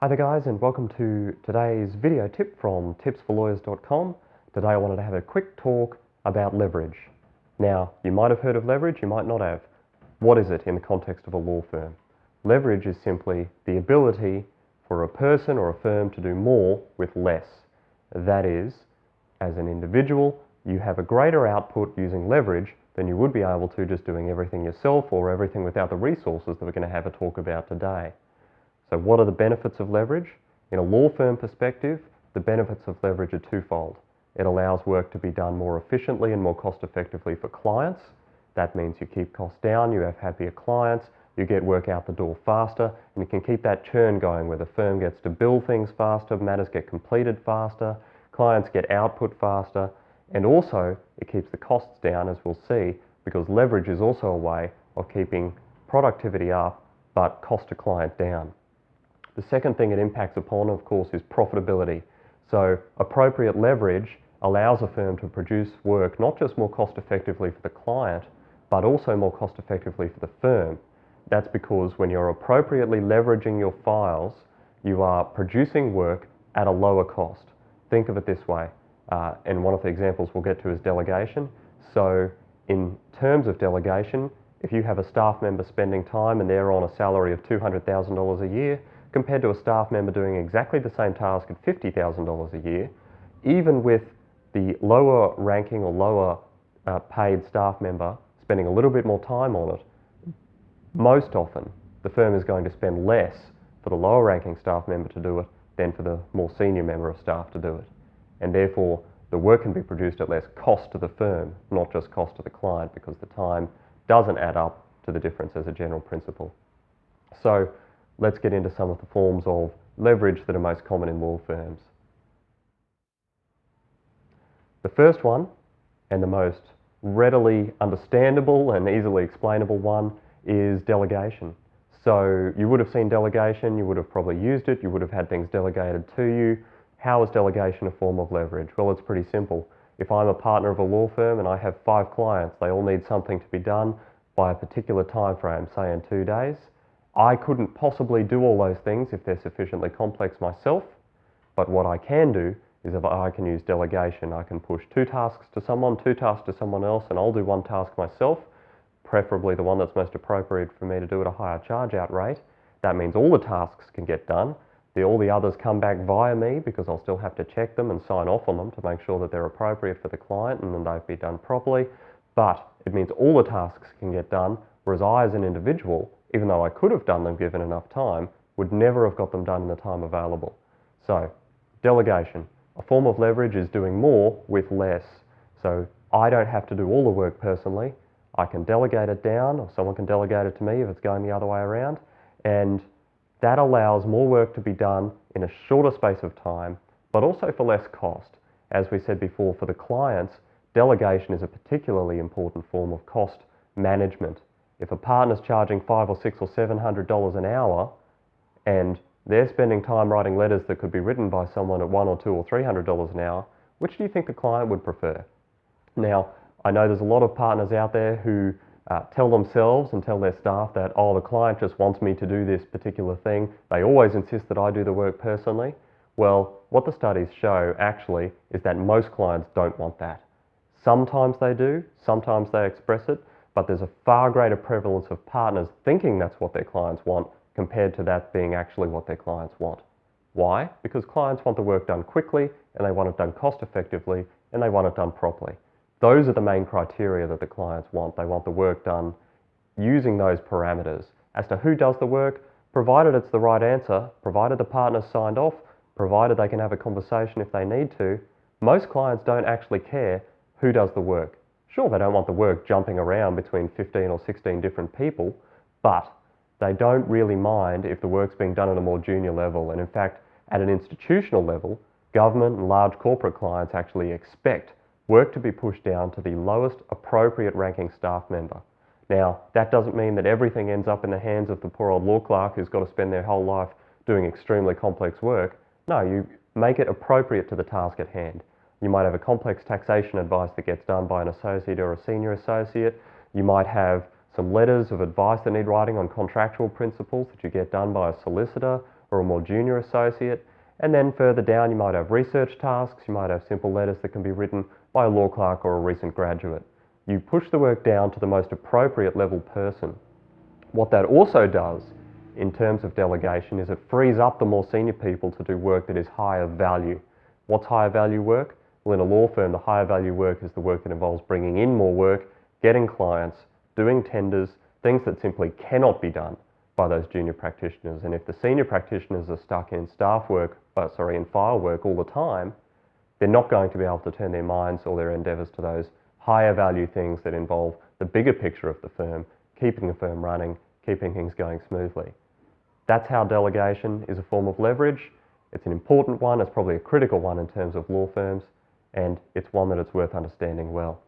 Hi there guys, and welcome to today's video tip from tipsforlawyers.com. Today I wanted to have a quick talk about leverage. Now, you might have heard of leverage, you might not have. What is it in the context of a law firm? Leverage is simply the ability for a person or a firm to do more with less. That is, as an individual, you have a greater output using leverage than you would be able to just doing everything yourself or everything without the resources that we're going to have a talk about today. So what are the benefits of leverage? In a law firm perspective, the benefits of leverage are twofold. It allows work to be done more efficiently and more cost effectively for clients. That means you keep costs down, you have happier clients, you get work out the door faster, and you can keep that churn going where the firm gets to bill things faster, matters get completed faster, clients get output faster, and also it keeps the costs down, as we'll see, because leverage is also a way of keeping productivity up but cost to client down. The second thing it impacts upon, of course, is profitability. So appropriate leverage allows a firm to produce work not just more cost effectively for the client, but also more cost effectively for the firm. That's because when you're appropriately leveraging your files, you are producing work at a lower cost. Think of it this way, and one of the examples we'll get to is delegation. So in terms of delegation, if you have a staff member spending time and they're on a salary of $200,000 a year, compared to a staff member doing exactly the same task at $50,000 a year, even with the lower ranking or lower paid staff member spending a little bit more time on it, most often the firm is going to spend less for the lower ranking staff member to do it than for the more senior member of staff to do it. And therefore, the work can be produced at less cost to the firm, not just cost to the client, because the time doesn't add up to the difference as a general principle. So let's get into some of the forms of leverage that are most common in law firms. The first one, and the most readily understandable and easily explainable one, is delegation. So you would have seen delegation, you would have probably used it, you would have had things delegated to you. How is delegation a form of leverage? Well, it's pretty simple. If I'm a partner of a law firm and I have 5 clients, they all need something to be done by a particular time frame, say in 2 days, I couldn't possibly do all those things if they're sufficiently complex myself, but what I can do is if I can use delegation. I can push 2 tasks to someone, 2 tasks to someone else, and I'll do 1 task myself, preferably the one that's most appropriate for me to do at a higher charge-out rate. That means all the tasks can get done. All the others come back via me because I'll still have to check them and sign off on them to make sure that they're appropriate for the client and then they've been done properly. But it means all the tasks can get done, whereas I as an individual, even though I could have done them given enough time, would never have got them done in the time available. So, delegation. A form of leverage is doing more with less. So I don't have to do all the work personally. I can delegate it down, or someone can delegate it to me if it's going the other way around. And that allows more work to be done in a shorter space of time, but also for less cost. As we said before, for the clients, delegation is a particularly important form of cost management. If a partner's charging $500 or $600 or $700 an hour, and they're spending time writing letters that could be written by someone at $100 or $200 or $300 an hour, which do you think the client would prefer? Now, I know there's a lot of partners out there who tell themselves and tell their staff that, oh, the client just wants me to do this particular thing. They always insist that I do the work personally. Well, what the studies show actually is that most clients don't want that. Sometimes they do, sometimes they express it, but there's a far greater prevalence of partners thinking that's what their clients want compared to that being actually what their clients want. Why? Because clients want the work done quickly, and they want it done cost effectively, and they want it done properly. Those are the main criteria that the clients want. They want the work done using those parameters. As to who does the work, provided it's the right answer, provided the partner's signed off, provided they can have a conversation if they need to, most clients don't actually care who does the work. Sure, they don't want the work jumping around between 15 or 16 different people, but they don't really mind if the work's being done at a more junior level. And in fact, at an institutional level, government and large corporate clients actually expect work to be pushed down to the lowest appropriate ranking staff member. Now, that doesn't mean that everything ends up in the hands of the poor old law clerk who's got to spend their whole life doing extremely complex work. No, you make it appropriate to the task at hand. You might have a complex taxation advice that gets done by an associate or a senior associate. You might have some letters of advice that need writing on contractual principles that you get done by a solicitor or a more junior associate. And then further down, you might have research tasks, you might have simple letters that can be written by a law clerk or a recent graduate. You push the work down to the most appropriate level person. What that also does in terms of delegation is it frees up the more senior people to do work that is higher value. What's higher value work? Well, in a law firm, the higher value work is the work that involves bringing in more work, getting clients, doing tenders, things that simply cannot be done by those junior practitioners. And if the senior practitioners are stuck in in file work all the time, they're not going to be able to turn their minds or their endeavours to those higher value things that involve the bigger picture of the firm, keeping the firm running, keeping things going smoothly. That's how delegation is a form of leverage. It's an important one, it's probably a critical one in terms of law firms, and it's one that it's worth understanding well.